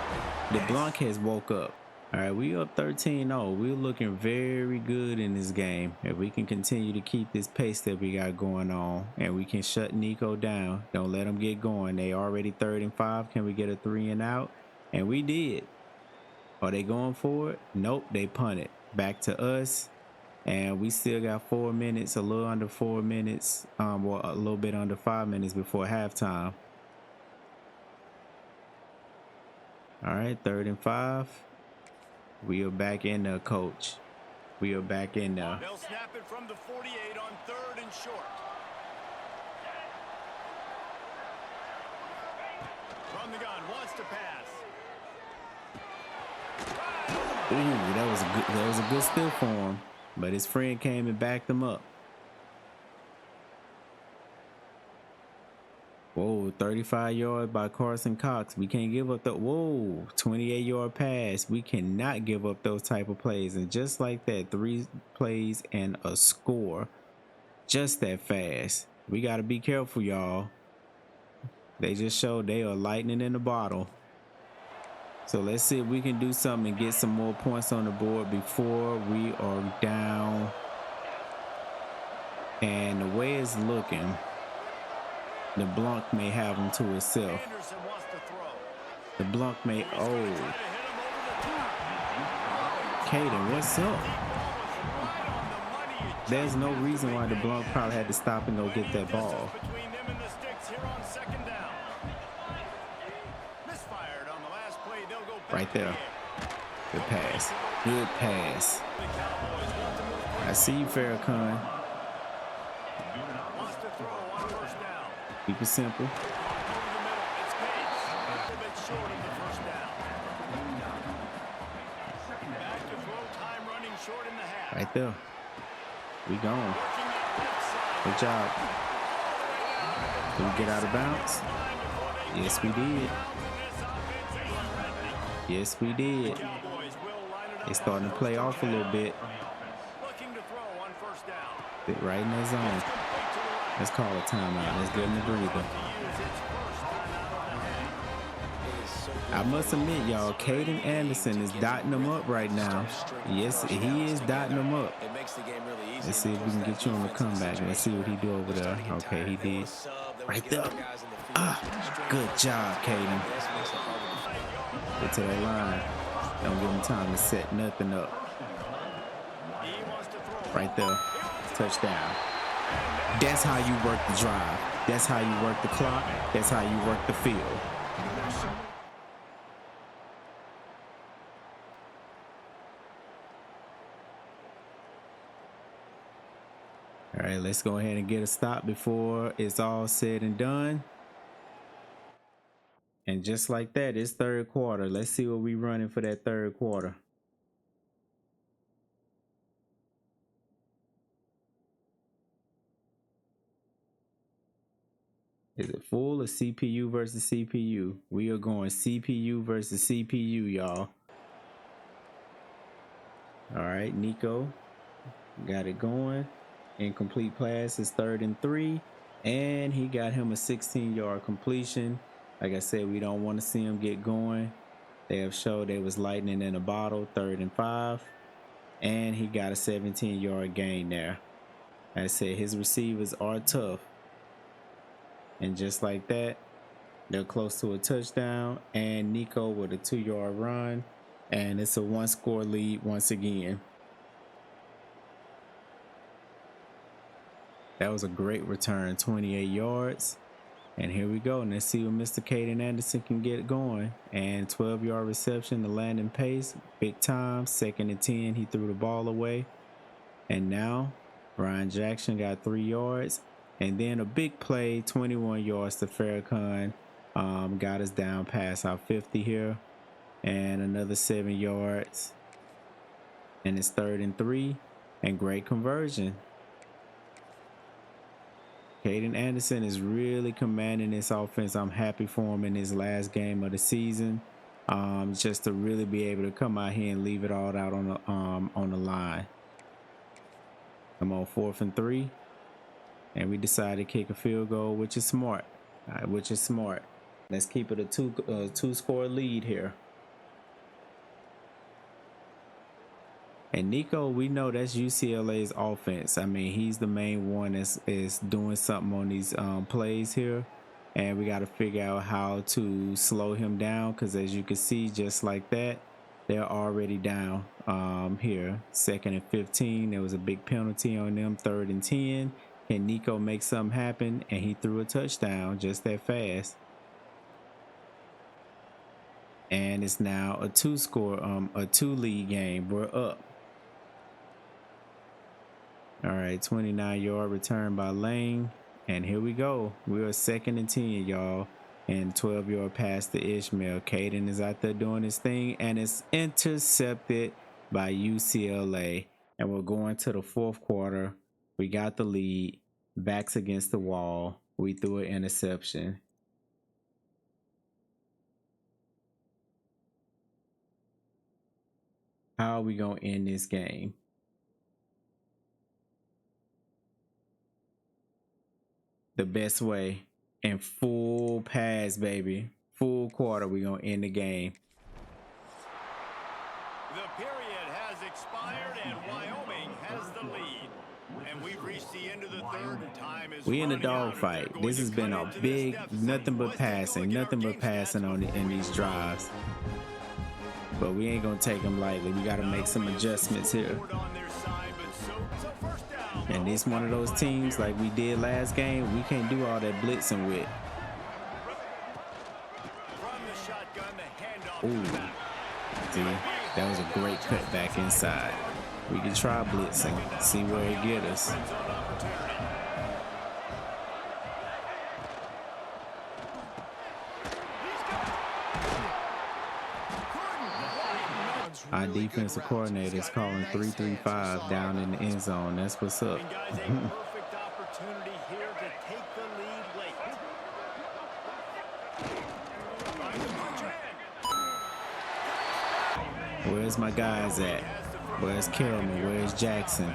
the Blanc has woke up. All right, we up 13-0. We're looking very good in this game. If we can continue to keep this pace that we got going on, and we can shut Nico down, don't let them get going. They already 3rd and 5. Can we get a 3 and out? And we did. Are they going for it? Nope, they punted. Back to us. And we still got 4 minutes, a little under 4 minutes, or a little bit under 5 minutes before halftime. All right, 3rd and 5. We are back in there, coach. We are back in there. They'll snap it from the 48 on 3rd and short. From the gun, wants to pass. Ooh, that was a good steal for him, but his friend came and backed him up. Whoa, 35 yards by Carson Cox. We can't give up the, whoa, 28-yard pass. We cannot give up those type of plays. And just like that, 3 plays and a score. Just that fast. We got to be careful, y'all. They just showed they are lightning in the bottle. So let's see if we can do something and get some more points on the board before we are down. And the way it's looking, the Blanc may have him to himself. The Blanc may, oh. Caden, what's up? There's no reason why the Blanc probably had to stop and go get that ball. Right there. Good pass. Good pass. I see you, Farrakhan. Keep it simple. Right there. We gone. Good job. Did we get out of bounds? Yes, we did. Yes, we did. They starting to play off a little bit. Fit right in that zone. Let's call a timeout. Let's give him a breather. I must admit, y'all, Caden Anderson is dotting them up right now. Yes, he is dotting them up. Let's see if we can get you on the comeback. Let's see what he do over there. Okay, he did. Right there. Good job, Caden. Get to that line. Don't give him time to set nothing up. Right there. Touchdown. That's how you work the drive. That's how you work the clock. That's how you work the field. All right, let's go ahead and get a stop before it's all said and done. And just like that, it's 3rd quarter. Let's see what we running for that 3rd quarter. Is it full or CPU versus CPU? We are going CPU versus CPU, y'all. All right, Nico got it going. Incomplete pass is 3rd and 3. And he got him a 16-yard completion. Like I said, we don't want to see him get going. They have showed they was lightning in a bottle, 3rd and 5. And he got a 17-yard gain there. Like I said, his receivers are tough. And just like that, they're close to a touchdown. And Nico with a 2-yard run. And it's a 1-score lead once again. That was a great return, 28 yards. And here we go. And let's see what Mr. Caden Anderson can get going. And 12-yard reception to Landon Pace. Big time. 2nd and 10. He threw the ball away. And now Ryan Jackson got 3 yards. And then a big play, 21 yards to Farrakhan. Got us down past our 50 here. And another 7 yards. And it's 3rd and 3. And great conversion. Caden Anderson is really commanding this offense. I'm happy for him in his last game of the season. Just to really be able to come out here and leave it all out on the line. I'm on 4th and 3. And we decided to kick a field goal, which is smart. Let's keep it a two-score lead here. And Nico, we know that's UCLA's offense. I mean, he's the main one is doing something on these plays here. And we got to figure out how to slow him down, because as you can see, just like that, they're already down here. 2nd and 15. There was a big penalty on them. 3rd and 10. Can Nico make something happen? And he threw a touchdown just that fast. And it's now a two-lead game. We're up. All right, 29-yard return by Lane. And here we go. We're 2nd and 10, y'all. And 12-yard pass to Ishmael. Caden is out there doing his thing. And it's intercepted by UCLA. And we're going to the 4th quarter. We got the lead. Backs against the wall. We threw an interception. How are we going to end this game? The best way. And full pass, baby. Full quarter. We're going to end the game. The period has expired and Wyoming has the lead. And we've reached the end of the 3rd and time is we in a running out. dogfight. This has been a big nothing but passing in these drives. But we ain't gonna take them lightly. We gotta make some adjustments here. And it's one of those teams like we did last game. We can't do all that blitzing with. Ooh, see, that was a great cut back inside. We can try blitzing, see where it get us. Our defensive coordinator is calling 3-3-5 down in the end zone. That's what's up. Perfect opportunity here to take the lead late. Where's my guys at? Where's Kelman? Where's Jackson?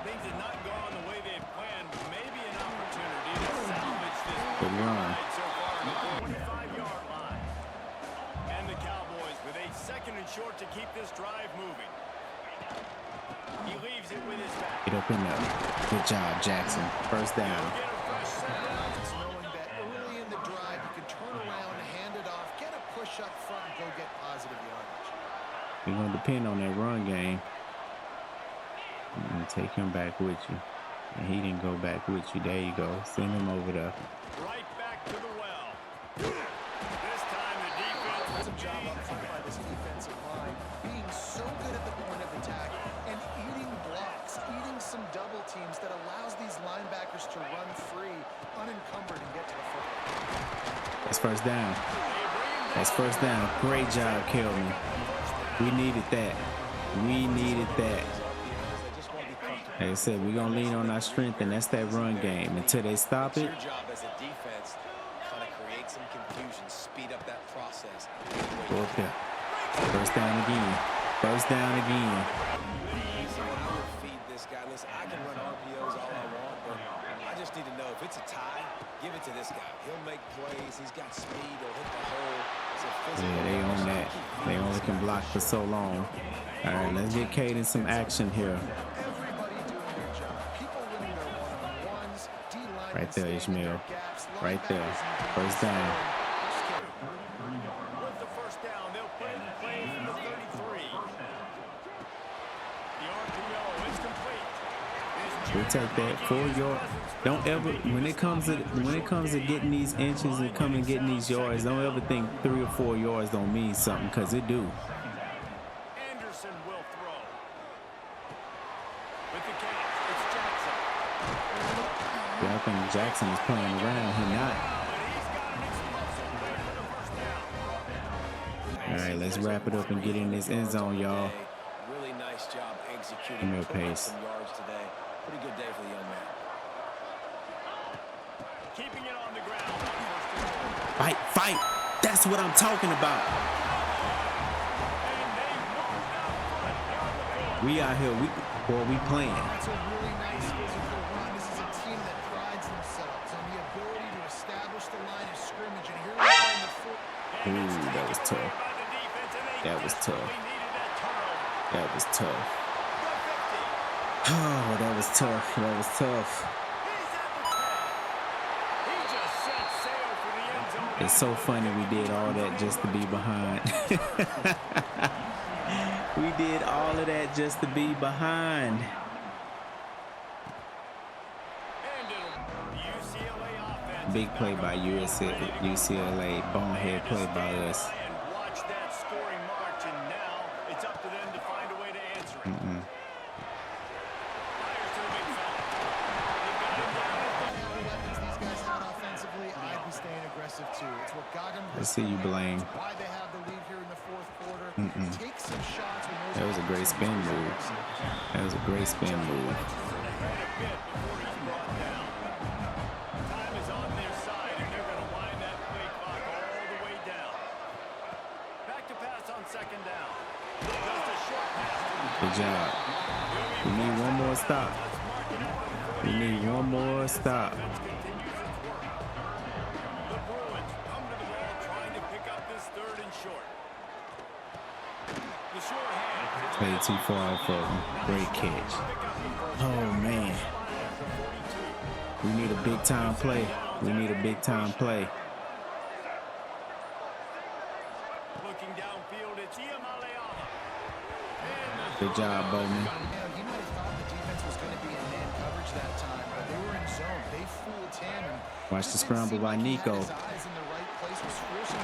Things did not go on the way they planned. Maybe an opportunity to salvage this Good run. so far on the 25-yard line. And the Cowboys with a 2nd and short to keep this drive moving. He leaves it with his back. Get up in there. Good job, Jackson. First down. Get a fresh start. It's knowing that early in the drive you can turn around, hand it off, get a push up front, and go get positive yardage. You're going to depend on that run game. And take him back with you. And he didn't go back with you. There you go. Send him over there. Right back to the well. This time the defense That's a job up front by this defensive line, being so good at the point of attack and eating blocks, eating some double teams that allows these linebackers to run free, unencumbered, and get to the football. That's first down. That's first down. Great job, Kelman. We needed that. We needed that. Like I said, we're going to lean on our strength, and that's that run game. Until they stop it. Your job as a defense, kind of create some confusion, speed up that process. Go up there. First down again. First down again. So I will feed this guy. Listen, I can run RPOs all I want, but I just need to know if it's a tie, give it to this guy. He'll make plays. He's got speed. He'll hit the hole. Yeah, they own that. They only can block for so long. All right, let's get Caden some action here. Right there, Ishmael. Right there. First down. with the first down. They'll put it in play from the 33. The RPO is complete. protect that 4 yard. Don't ever, when it comes to getting these inches and coming and getting these yards, don't ever think 3 or 4 yards don't mean something, because it do. Anderson will throw. With the catch, it's Jackson. Yeah, I think Jackson is playing around. He not. All right, let's wrap it up and get in this end zone, y'all. Really nice job executing. Give me a pace. Some yards today. Pretty good day for the young man. Keeping it on the ground. Fight, fight. That's what I'm talking about. We out here, we playing. That's a really nice physical run. This is a team that prides themselves on the ability to establish the line of scrimmage. And here we are in the fourth. Ooh, that was tough. That was tough. That was tough. Oh, that was tough. That was tough. It's so funny we did all that just to be behind. We did all of that just to be behind. Big play by UCLA. Bonehead play by us. Watch that scoring march, and now it's up to them to find a way to answer it. Fires to the big fella. These guys had offensively, I'd be staying aggressive too. It's what got them. Let's see you, Blaine. Why they have the lead here in the fourth quarter. Take some shots. That was a great spin move. That was a great spin move. Time is on their side, and they're going to wind that play clock all the way down. Back to pass on second down. Just a short pass. Good job. We need one more stop. We need one more stop. The Bruins come to the ball trying to pick up this third and short. The short hand. Played too far for him. Great catch. Oh, man. We need a big time play. We need a big time play. Looking downfield, it's Good job, Bowman. You might have thought the defense was going to be in man coverage that time, but they were in zone. They fooled him. Watch the scramble by Nico.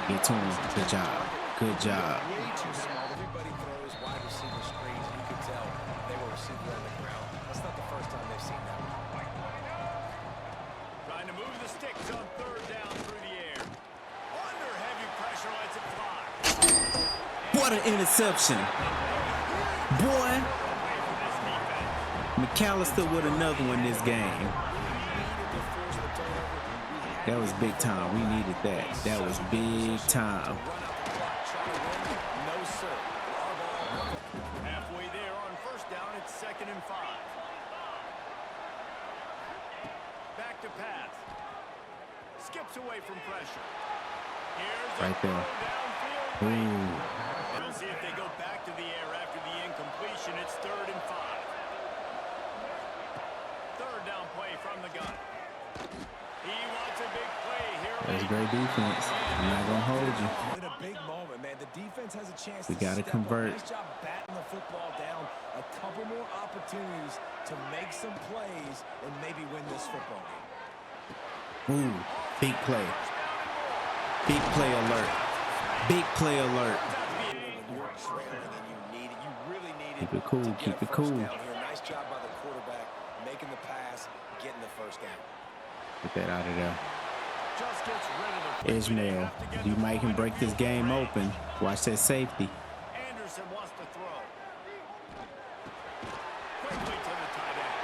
Get to him. Good job. Good job. Everybody throws wide receiver screens, and you can tell they were receiver on the ground. That's not the first time they've seen that. trying to move the sticks on third down through the air. Under heavy pressure, lets it fly. What an interception. Boy. McAllister with another one this game. That was big time. We needed that. That was big time. Halfway there on first down, it's 2nd and 5. Back to pass. Skips away from pressure. Here's Right there. downfield. Ooh. We'll see if they go back to the air after the incompletion. It's 3rd and 5. Third down play from the gun. He wants a big play here. That's great defense. I'm not going to hold you. In a big moment, man, the defense has a chance We to got to step up. convert. Nice job batting the football down. A couple more opportunities to make some plays and maybe win this football game. Ooh. Big play. Big play alert. Big play alert. When you're trailing and you need it, you really need it. Keep it cool. to get Keep a it cool. first down here. Nice job by the quarterback making the pass, getting the first down. Get that out of there. Just gets rid of the Ishmael, you might can break this game open. Watch that safety. Anderson wants to throw. Quickly to the tight end.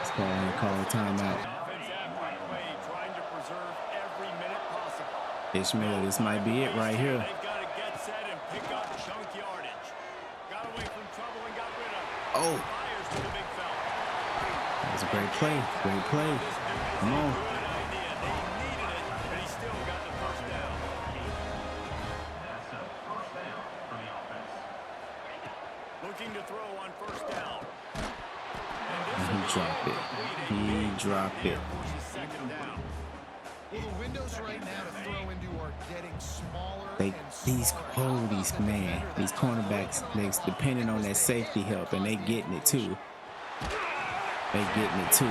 Let's go ahead and call a timeout. Offense halfway play, trying to preserve every minute possible. Ishmael, this might be it right here. They've got to get set and pick up chunk yardage. Got away from trouble and got rid of it. Oh, Fires to the big fella. that was a great play. Great play. Come on. Good idea. They needed it, but he still got the first down. Looking to throw on first down. And he dropped it. He dropped it. Forces 2nd down. Well, the windows right now to throw into are getting smaller They, and these smaller. cornerbacks, they're depending on that safety help, and they getting it too. they getting it too.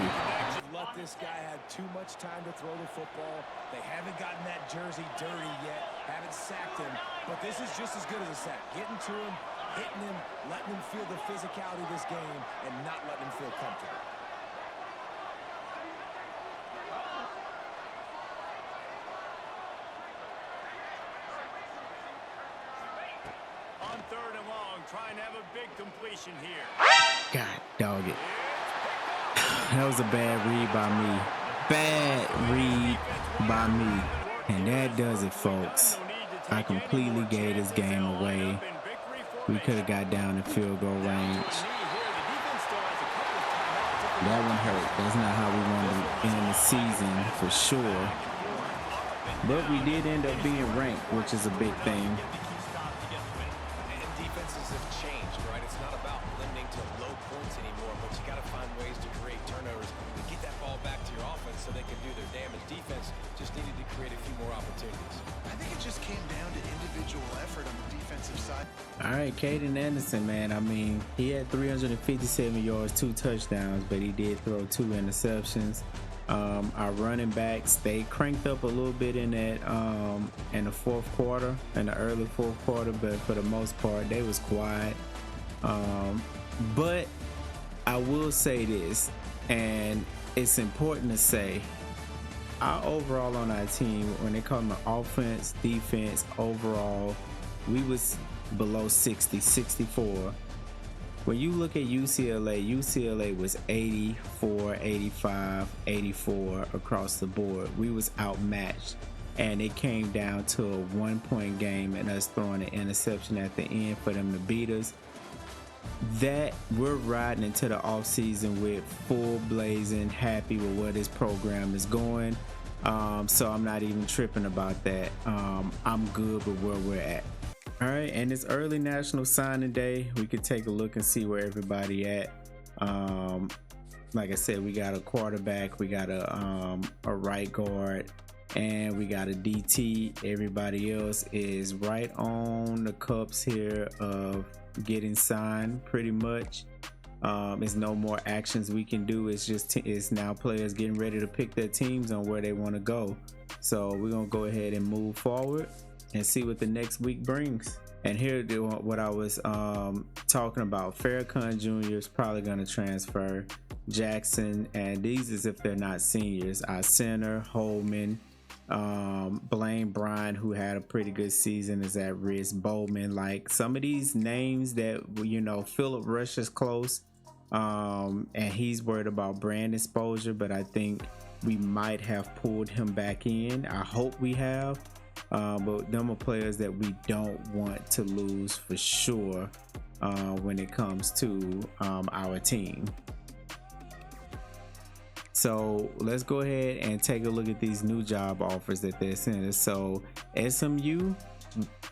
Let this guy have too much time to throw the football. They haven't gotten that jersey dirty yet, haven't sacked him, but this is just as good as a sack. Getting to him, hitting him, letting him feel the physicality of this game, and not letting him feel comfortable. On 3rd and long, trying to have a big completion here. God dog it. That was a bad read by me. Bad read by me. And that does it, folks. I completely gave this game away. We could have got down in field goal range. That one hurt. That's not how we wanted to end the season for sure. But we did end up being ranked, which is a big thing. Defenses have changed, right? It's not about limiting to low points anymore, but you got to find ways to create turnovers and get that ball back to your offense so they can do their damage. Defense just needed to create a few more opportunities. I think it just came down to individual effort on the defensive side. All right, Caden Anderson, man. I mean, he had 357 yards, 2 touchdowns, but he did throw 2 interceptions. Our running backs, they cranked up a little bit in that in the fourth quarter, in the early fourth quarter, but for the most part, they was quiet. But I will say this, and it's important to say, our overall on our team, when it comes to offense, defense, overall, we was below 60, 64. When you look at UCLA was 84, 85, 84 across the board. We was outmatched, and it came down to a 1-point game and us throwing an interception at the end for them to beat us. That we're riding into the offseason with full blazing, happy with where this program is going. So I'm not even tripping about that. I'm good with where we're at. All right, and it's early National Signing Day. We could take a look and see where everybody at. Like I said, we got a quarterback, we got a right guard, and we got a DT. Everybody else is right on the cups here of getting signed, pretty much. There's no more actions we can do. It's now players getting ready to pick their teams on where they want to go. So we're gonna go ahead and move forward and see what the next week brings. And here, what I was talking about, Farrakhan Jr. is probably going to transfer. Jackson, and these is if they're not seniors. Our center, Holman, Blaine Bryant, who had a pretty good season, is at risk. Bowman, like some of these names that, you know, Philip Rush is close, and he's worried about brand exposure, but I think we might have pulled him back in. I hope we have. But them are players that we don't want to lose for sure when it comes to our team. So let's go ahead and take a look at these new job offers that they're sending us. So SMU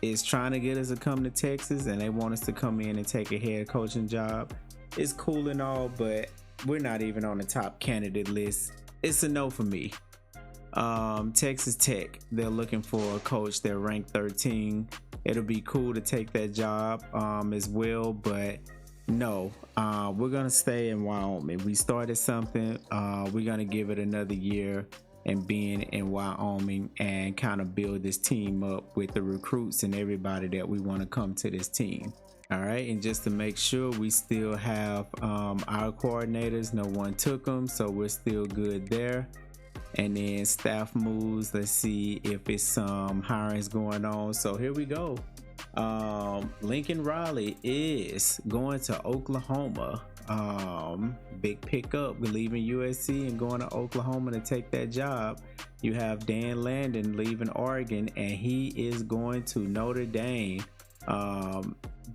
is trying to get us to come to Texas, and they want us to come in and take a head coaching job. It's cool and all, but we're not even on the top candidate list. It's a no for me. Texas Tech, they're looking for a coach. They're ranked 13. It'll be cool to take that job as well, but no, we're gonna stay in Wyoming. We started something. We're gonna give it another year and being in Wyoming and kind of build this team up with the recruits and everybody that we want to come to this team. All right, and just to make sure, we still have our coordinators. No one took them, so we're still good there. And then staff moves, let's see if it's some hirings going on. So here we go. Lincoln Riley is going to Oklahoma. Big pickup, leaving USC and going to Oklahoma to take that job. You have Dan Landon leaving Oregon, and he is going to Notre Dame.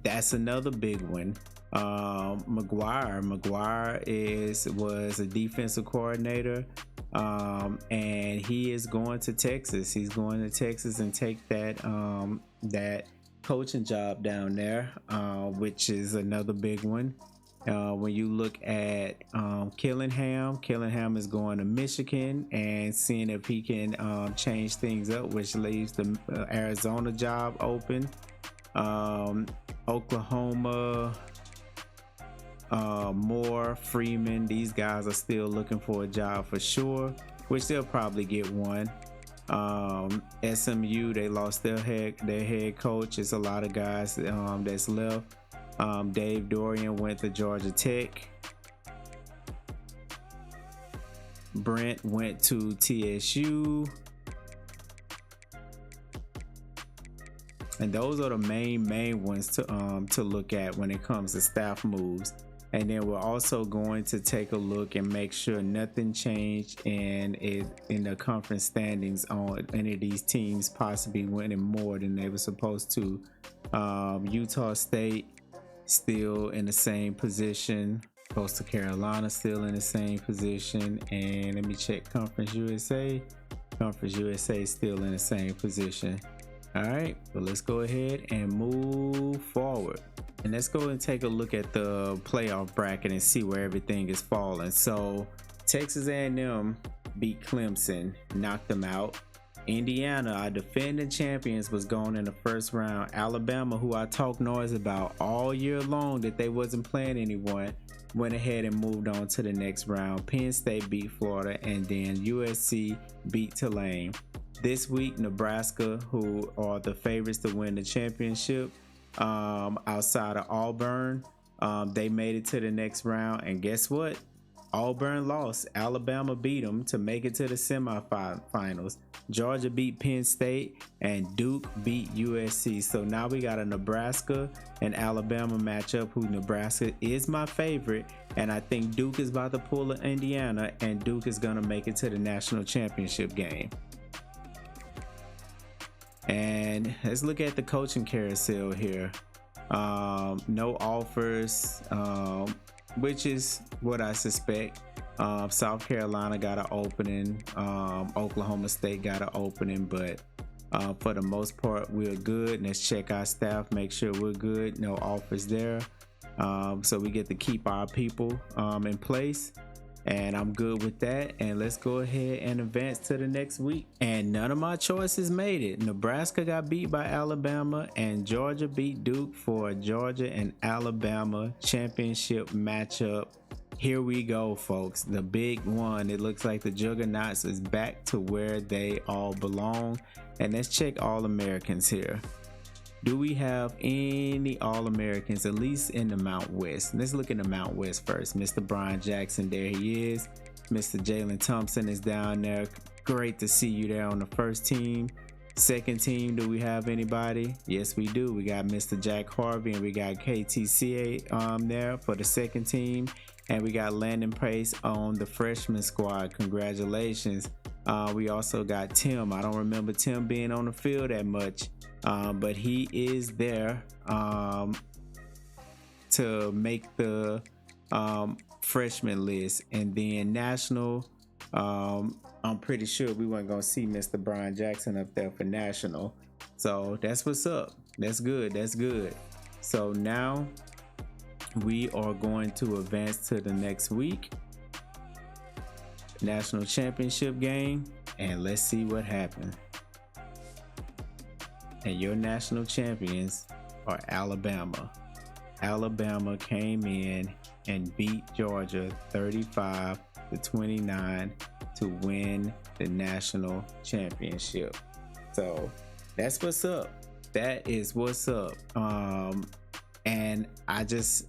That's another big one. McGuire was a defensive coordinator, and he is going to Texas. He's going to Texas and take that coaching job down there, which is another big one. When you look at Killingham is going to Michigan and seeing if he can change things up, which leaves the Arizona job open. Oklahoma, Moore, Freeman, these guys are still looking for a job for sure, which they'll probably get one. SMU, they lost their head coach. It's a lot of guys that's left. Dave Dorian went to Georgia Tech. Brent went to TSU. And those are the main ones to look at when it comes to staff moves. And then we're also going to take a look and make sure nothing changed in the conference standings on any of these teams possibly winning more than they were supposed to. Utah State still in the same position. Coastal Carolina still in the same position. And let me check Conference USA. Conference USA still in the same position. All right, well, let's go ahead and move forward. And let's go and take a look at the playoff bracket and see where everything is falling. So Texas A&M beat Clemson, knocked them out. Indiana, our defending champions, was gone in the first round. Alabama, who I talked noise about all year long that they wasn't playing anyone, went ahead and moved on to the next round. Penn State beat Florida, and then USC beat Tulane. This week, Nebraska, who are the favorites to win the championship, outside of Auburn, they made it to the next round, and guess what? Auburn lost. Alabama beat them to make it to the semifinals. Georgia beat Penn State, and Duke beat USC. So now we got a Nebraska and Alabama matchup, who Nebraska is my favorite, and I think Duke is about to pull Indiana, and Duke is going to make it to the national championship game. And let's look at the coaching carousel here. No offers, which is what I suspect. South Carolina got an opening. Oklahoma State got an opening, but for the most part, we're good. Let's check our staff, make sure we're good. No offers there. So we get to keep our people in place. And I'm good with that. And let's go ahead and advance to the next week. And none of my choices made it. Nebraska got beat by Alabama, and Georgia beat Duke for a Georgia and Alabama championship matchup. Here we go, folks. The big one. It looks like the Juggernauts is back to where they all belong. And let's check All-Americans here. Do we have any All-Americans, at least in the Mount West? Let's look at the Mount West first. Mr. Brian Jackson, there he is. Mr. Jalen Thompson is down there. Great to see you there on the first team. Second team, do we have anybody? Yes, we do. We got Mr. Jack Harvey, and we got KTCA there for the second team. And we got Landon Pace on the freshman squad. Congratulations. We also got Tim. I don't remember Tim being on the field that much. But he is there to make the freshman list. And then national, I'm pretty sure we weren't gonna see Mr. Brian Jackson up there for national. So that's what's up. That's good. That's good. So now we are going to advance to the next week, national championship game, and let's see what happens. And your national champions are Alabama. Alabama came in and beat Georgia 35-29 to win the national championship. So that's what's up. That is what's up. And I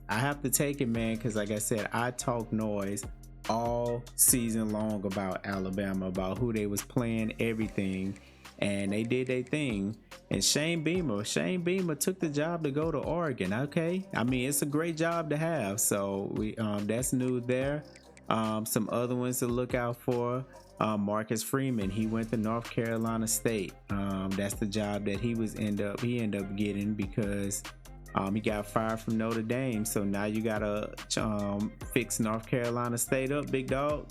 have to take it, man, because like I said, I talk noise all season long about Alabama, about who they was playing, everything. And they did their thing. And Shane Beamer took the job to go to Oregon. Okay, I mean, it's a great job to have. So we that's new there. Some other ones to look out for. Marcus Freeman, he went to North Carolina State. That's the job that he ended up getting because he got fired from Notre Dame. So now you gotta fix North Carolina State up, big dog.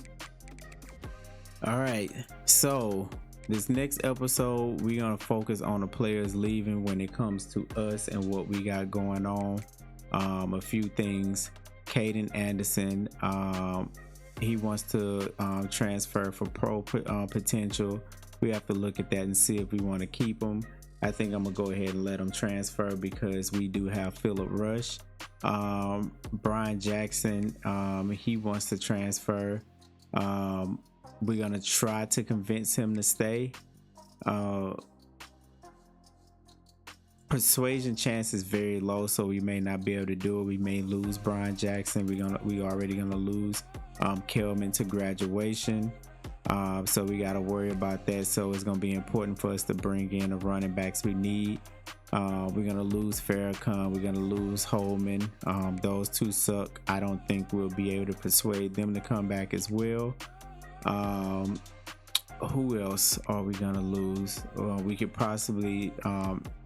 All right, so this next episode, we're going to focus on the players leaving when it comes to us and what we got going on. A few things. Caden Anderson, he wants to transfer for pro potential. We have to look at that and see if we want to keep him. I think I'm gonna go ahead and let him transfer because we do have Philip Rush. Brian Jackson, he wants to transfer. We're gonna try to convince him to stay. Persuasion chance is very low, so we may not be able to do it. We may lose Brian Jackson. We already gonna lose Kelman to graduation. So we got to worry about that. So it's going to be important for us to bring in the running backs we need. We're going to lose Farrakhan. We're going to lose Holman. Those two suck. I don't think we'll be able to persuade them to come back as well. Who else are we going to lose? We could possibly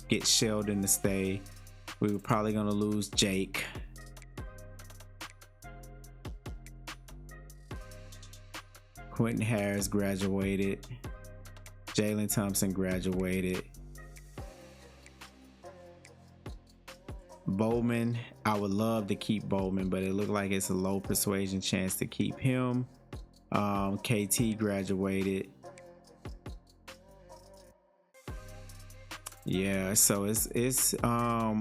get Sheldon to stay. We were probably going to lose Jake. Quentin Harris graduated. Jalen Thompson graduated. Bowman, I would love to keep Bowman, but it looked like it's a low persuasion chance to keep him. KT graduated. Yeah, so it's a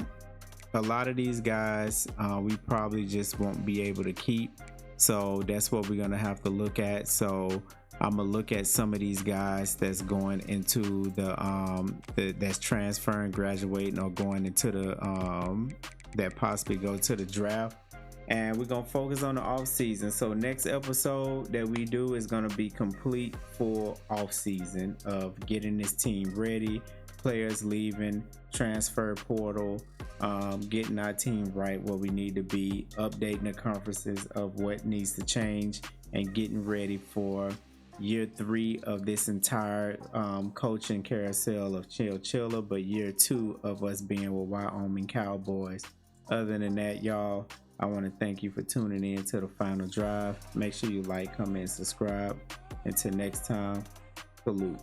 lot of these guys we probably just won't be able to keep. So that's what we're gonna have to look at. So I'm gonna look at some of these guys that's going into that's transferring, graduating, or going into the that possibly go to the draft. And we're gonna focus on the off season. So next episode that we do is gonna be complete full off season of getting this team ready, players leaving, transfer portal, getting our team right where we need to be, updating the conferences of what needs to change, and getting ready for year 3 of this entire coaching carousel of Chiller, but year 2 of us being with Wyoming Cowboys. Other than that, y'all, I want to thank you for tuning in to the final drive. Make sure you like, comment, and subscribe. Until next time, salute.